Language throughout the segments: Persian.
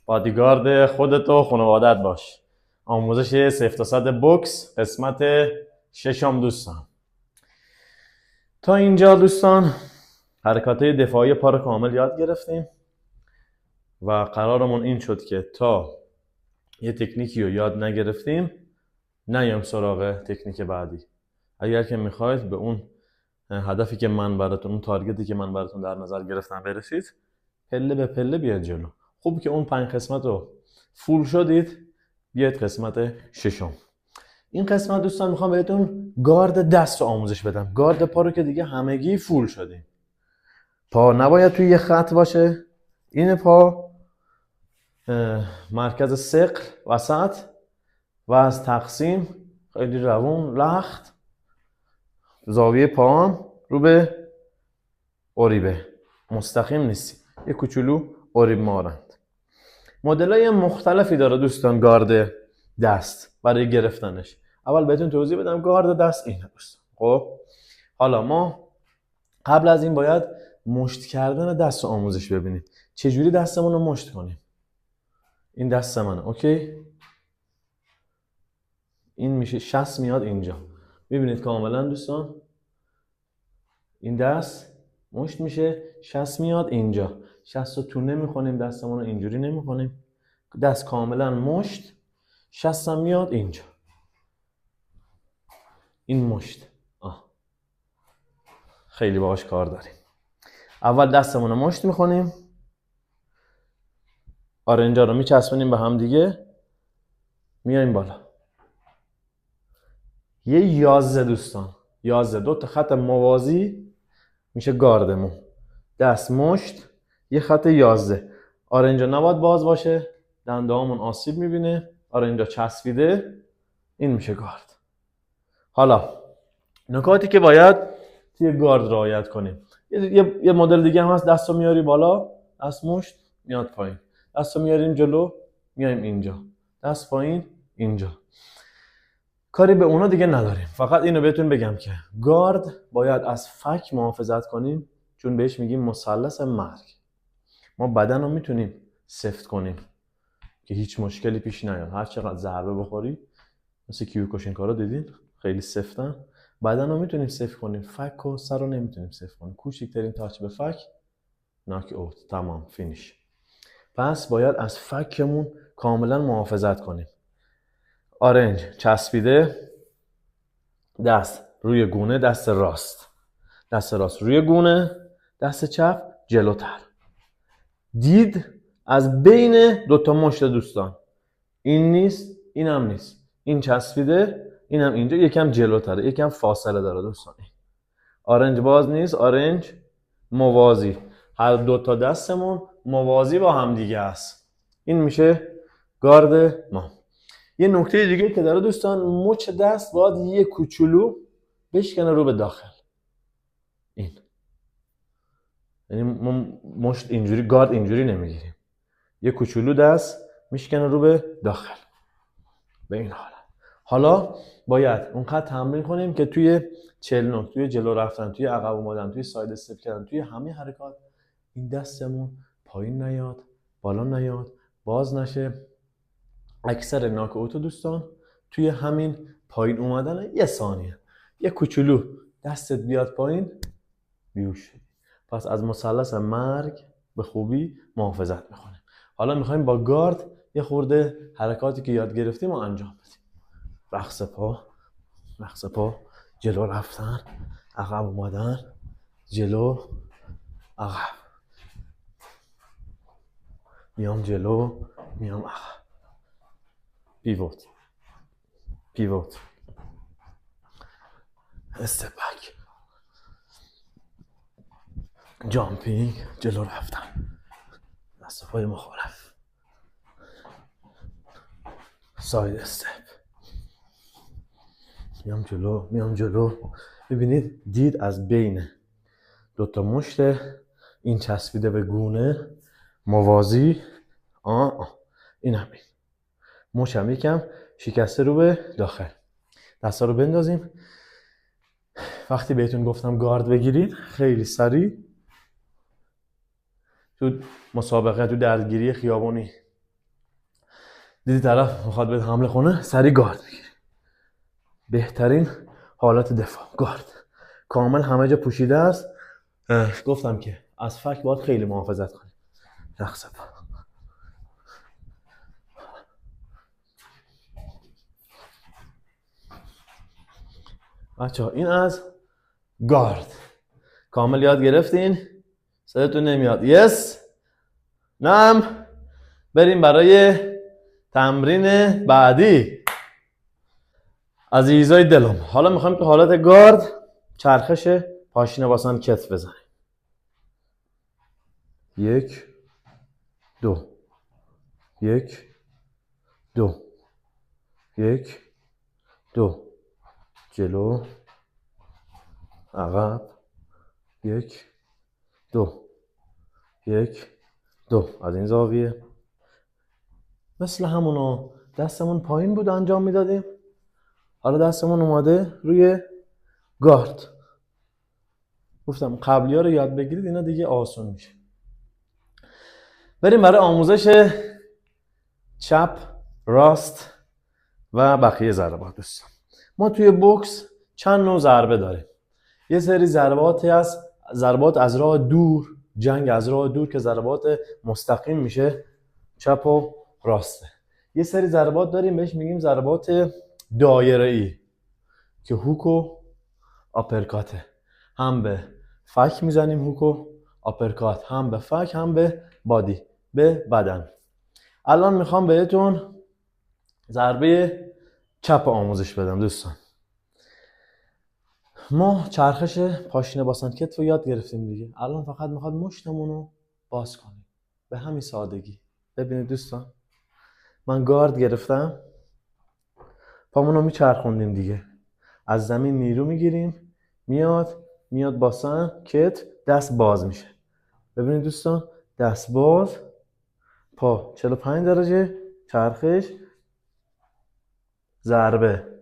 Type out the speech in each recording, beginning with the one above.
بادیگارد خودت و خانوادت باش. آموزش 0 تا 100 بوکس قسمت 6 دوستان. تا اینجا دوستان حرکات دفاعی پا رو کامل یاد گرفتیم و قرارمون این شد که تا یه تکنیکی رو یاد نگرفتیم نیام سراغ تکنیک بعدی. اگر که میخواید به اون هدفی که من براتون، اون تارگتی که من براتون در نظر گرفتم برسید، پله به پله بیاید جلو. خوب که اون 5 قسمت رو فول شدید، بیاید قسمت 6. این قسمت دوستان میخوام بهتون گارد دست رو آموزش بدم. گارد پا رو که دیگه همگی فول شدیم. پا نباید توی یه خط باشه. این پا مرکز ثقل وسط و از تقسیم خیلی روون لخت. زاویه پا هم رو به اوریبه، مستقیم نیست، یه کوچولو اوریب مارند. مدل‌های مختلفی داره دوستان گارد دست برای گرفتنش. اول بهتون توضیح بدم گارد دست اینه دوستان. خب حالا ما قبل از این باید مشت کردن دست رو آموزش ببینیم. چجوری دستمون رو مشت کنیم. این دست منه، اوکی؟ این میشه 60 میاد اینجا. میبینید کاملا دوستان این دست مشت میشه، 60 میاد اینجا. 60 رو تو نمیخونیم، دستمون رو اینجوری نمیخونیم، دست کاملا مشت. 60 هم میاد اینجا. این مشت خیلی باهاش کار داریم. اول دستمون رو مشت میخونیم، آرنجا رو میچسبونیم به هم دیگه، میایم بالا. یه 11 دوستان، 11 دو تا خط موازی میشه گاردمون. دست مشت، یه خط 11. آرنجا نباید باز باشه، دنده‌هامون آسیب میبینه. آرنجا چسبیده، این میشه گارد. حالا نکاتی که باید توی گارد رعایت کنیم. یه مدل دیگه هم هست. دست رو میاری بالا، دست مشت میاد پایین. دست رو میاریم جلو، میایم اینجا. دست پایین، اینجا. کاری به اونا دیگه نداریم. فقط اینو بهتون بگم که گارد باید از فک محافظت کنیم، چون بهش میگیم مثلث مرگ. ما بدن رو میتونیم سفت کنیم که هیچ مشکلی پیش نیاد. هر چقدر ضربه بخوری، مثل کیوکوشینکا رو دیدین خیلی سفتن، بدن رو میتونیم سفت کنیم، فک و سر رو نمیتونیم سفت کنیم. کوچکترین تاچ به فک ناک اوت، تمام، فینیش. پس باید از فکمون کاملا محافظت کنیم. آرنج چسبیده، دست روی گونه، دست راست. دست راست روی گونه، دست چپ جلوتر. دید از بین دوتا مشت دوستان. این نیست، این هم نیست. این چسبیده، این هم اینجا، یکم جلوتره، یکم فاصله داره دوستان. آرنج باز نیست، آرنج موازی. هر دوتا دستمون موازی با هم دیگه است. این میشه گارد ما. یه نکته دیگه که داره دوستان، مچ دست باید یه کوچولو بشکنه رو به داخل. این یعنی ما مشت اینجوری، گارد اینجوری نمیگیریم. یه کوچولو دست میشکنه رو به داخل به این حالت. حالا باید اونقدر تمرین کنیم که توی 49، توی جلو رفتن، توی عقب اومدن، توی ساید استپ کردن، توی همه حرکات این دستمون پایین نیاد، بالا نیاد، باز نشه. اکثر ناک اوتو دوستان توی همین پایین اومدن یه ثانیه، یه کوچولو دستت بیاد پایین، بیوش شدی. پس از مثلث مرگ به خوبی محافظت میکنیم. حالا میخوایم با گارد یه خورده حرکاتی که یاد گرفتیم رو انجام بدیم. رقص پا، جلو رفتن، عقب اومدن، جلو، عقب، میام جلو، میام عقب. پیوت، استپ بک، جامپینگ، جلو رفتن، دست پای مخالف، ساید استپ، میام جلو. ببینید دید از بین دوتا مشت این چسبیده به گونه موازی. این همین مچ هم یکم شکسته رو به داخل. دستا رو بندازیم. وقتی بهتون گفتم گارد بگیرید، خیلی سریع تو مسابقه، تو درگیری خیابونی دیدی طرف میخواد بهت حمله کنه، سری گارد میگیری. بهترین حالت دفاع گارد. کامل همه جا پوشیده است. گفتم که از فک باید خیلی محافظت کنی. رقص پا. بچه‌ها این از گارد. کامل یاد گرفتین؟ صداتون نمیاد. یس؟ نعم. بریم برای تمرین بعدی. عزیزای دلم، حالا میخوایم که حالت گارد چرخش پاشنه باسن کتف بزنیم. 1 2 1 2 1 2 جلو عقب 1 2 1 2. از این زاویه مثل همونو دستمون پایین بود انجام میدادیم. حالا دستمون اومده روی گارد. گفتم قبلی ها رو یاد بگیرید، اینا دیگه آسون میشه. بریم برای آموزش چپ، راست و بقیه ضربات. دوستان ما توی بوکس چند نوع ضربه داریم. یه سری ضربات از راه دور، جنگ از راه دور که ضربات مستقیم میشه، چپ و راسته. یه سری ضربات داریم بهش میگیم ضربات دایره‌ای که هوک و آپرکاته. هم به فک میزنیم هوک و آپرکات، هم به فک هم به بادی، به بدن. الان میخوام بهتون ضربه چپ آموزش بدم. دوستان ما چرخش پاشنه باسن کتف رو یاد گرفتیم دیگه. الان فقط میخواد مشتمون رو باز کنیم به همین سادگی. ببینید دوستان، من گارد گرفتم، پامون رو میچرخوندیم دیگه. از زمین نیرو میگیریم، میاد باسن کتف، دست باز میشه. ببینید دوستان، دست باز، پا 45 درجه چرخش، ضربه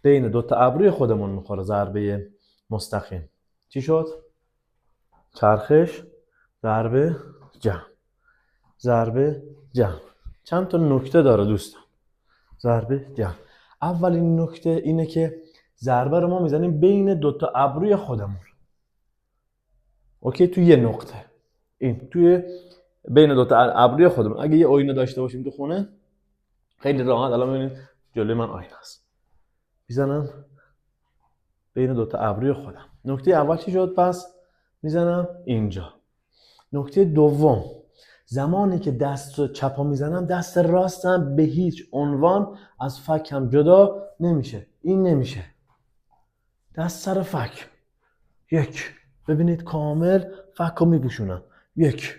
بین دوتا ابروی خودمون میخوره، ضربه مستقیم. چی شد؟ چرخش، ضربه، جمع، ضربه، جمع. چند تا نکته داره دوستان ضربه جمع. اولین نکته اینه که ضربه رو ما میزنیم بین دوتا ابروی خودمون. اوکی، توی یه نقطه، این توی بین دوتا ابروی خودمون. اگه یه آینه داشته باشیم تو خونه خیلی راحت، الان ببینید جلوی من آینه است، میزنم بین دوتا ابروی خودم. نکته اول چی شد؟ پس میزنم اینجا. نکته دوم، زمانی که دست چپا میزنم دست راستم به هیچ عنوان از فکم جدا نمیشه. این نمیشه، دست سر فک. 1. ببینید کامل فک رو میپوشونم. 1.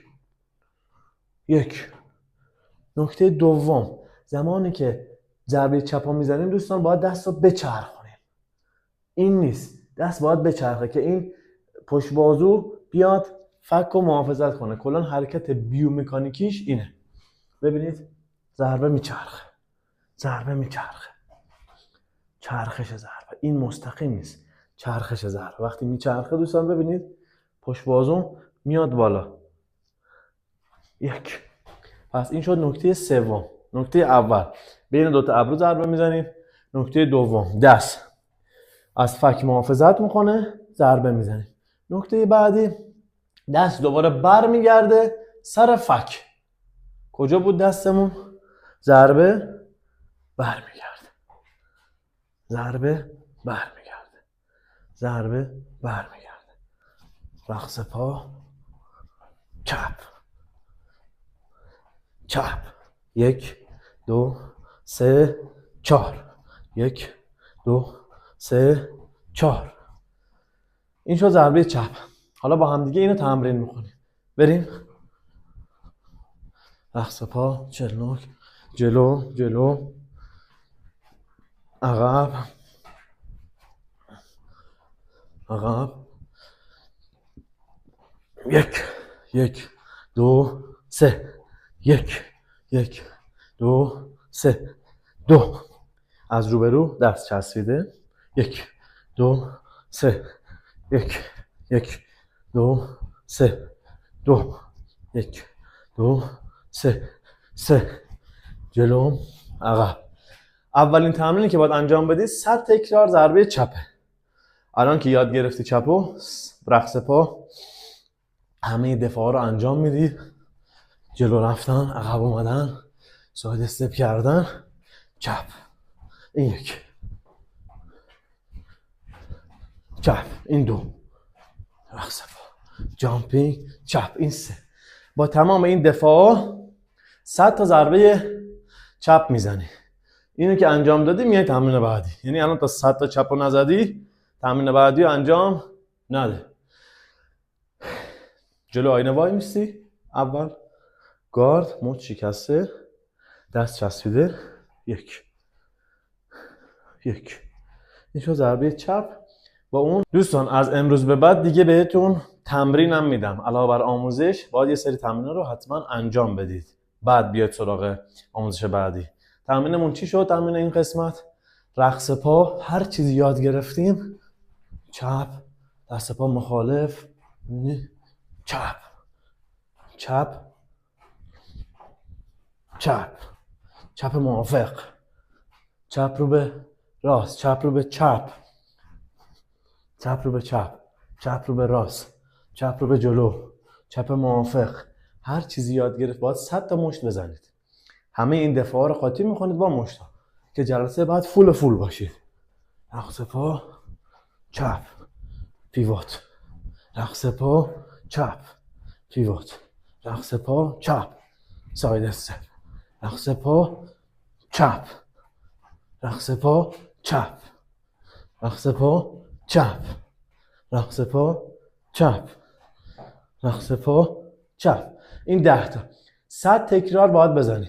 نکته دوم، زمانی که ضربه چپا میزنیم دوستان باید دست رو بچرخونیم. این نیست، دست باید بچرخه که این پشت بازو بیاد فک رو محافظت کنه. کلا حرکت بیومکانیکیش اینه. ببینید ضربه میچرخه، چرخش ضربه. این مستقیم نیست، چرخش ضربه. وقتی میچرخه دوستان ببینید پشت بازو میاد بالا. 1. پس این شد نکته سوم. نکته اول بین دوتا ابرو ضربه میزنیم. نکته دوم دست از فک محافظت میکنه، ضربه میزنیم. نکته بعدی دست دوباره بر میگرده سر فک. کجا بود دستمون؟ ضربه برمیگرده، ضربه برمیگرده، ضربه برمیگرده. رقص پا، چپ چپ. 1 2 3 4. 1 2 3 4. این شد ضربه چپ. حالا با هم دیگه اینو تمرین میکنیم. بریم. رقص پا، چلنوک، جلو عقب 1 2 3. 1 2 3 2. از روبرو دست چسبیده. 1 2 3. 1 2 3 2. 1 2 3 3. جلو عقب. اولین تمرینی که باید انجام بدی 100 تکرار ضربه چپه. الان که یاد گرفتی چپو، رقص پا، همه دفاع رو انجام میدی. جلو رفتن، عقب اومدن، ساید استپ کردن، چپ. این یک. چپ. این دو. رقص پا. جامپینگ. چپ. این سه. با تمام این دفاع 100 تا ضربه چپ میزنی. اینو که انجام دادی میای تمرین بعدی. یعنی الان تا 100 تا چپ رو نزدی، تمرین بعدی رو انجام نده. جلو آینه وای میستی. اول گارد، مچ شکسته، دست چسبیده. یک. این شو ضربه چپ. با اون دوستان از امروز به بعد دیگه بهتون تمرینم میدم. علاوه بر آموزش باید یه سری تمرین رو حتما انجام بدید. بعد بیاید سراغ آموزش بعدی. تمرینمون چی شد؟ تمرین این قسمت رقص پا. هر چیزی یاد گرفتیم چپ، دست پا مخالف، چپ چپ چپ، چپ موافق، چپ رو به راست، چپ رو به چپ، چپ رو به چپ، چپ رو به راست، چپ رو به جلو، چپ موافق. هر چیزی یاد گرفت باید 100 تا مشت بزنید. همه این دفاع رو قاطی میکنید با مشت که جلسه بعد فول باشید. رقص پا چپ، پیوت، رقص پا چپ، پیوت، رقص پا چپ، ساید استپ، رقص پا چپ، رقص پا چپ، رقص پا چپ، رقص پا چپ، رقص پا چپ. این 10 تا 100 تکرار باید بزنی.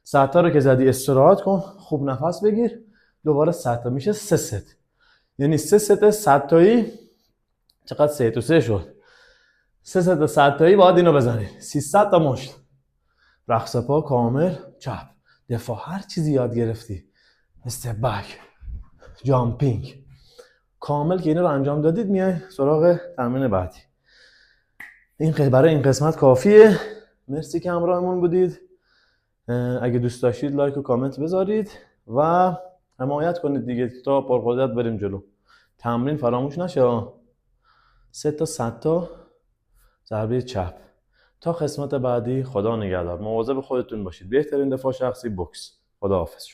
100 تا رو که زدی استراحت کن، خوب نفس بگیر، دوباره 100 تا میشه 3 ست. یعنی 3 ست 100 تایی چقدر 3 تا 3 شد. 3 ست 100 تایی باید اینو بزنی. 300 تا مشت. رقص پا کامل چپ. دفاع هر چیزی یاد گرفتی. استپ بک، جامپینگ کامل که اینا رو انجام دادید میای سراغ تمرین بعدی. این برای این قسمت کافیه. مرسی که همراهمون بودید. اگه دوست داشتید لایک و کامنت بذارید و حمایت کنید دیگه تا پرقدرت بریم جلو. تمرین فراموش نشه. 3 تا 100 تا ضربه چپ. تا قسمت بعدی خدا نگهدار. مواظب خودتون باشید. بهترین دفاع شخصی بوکس. خدا حافظ.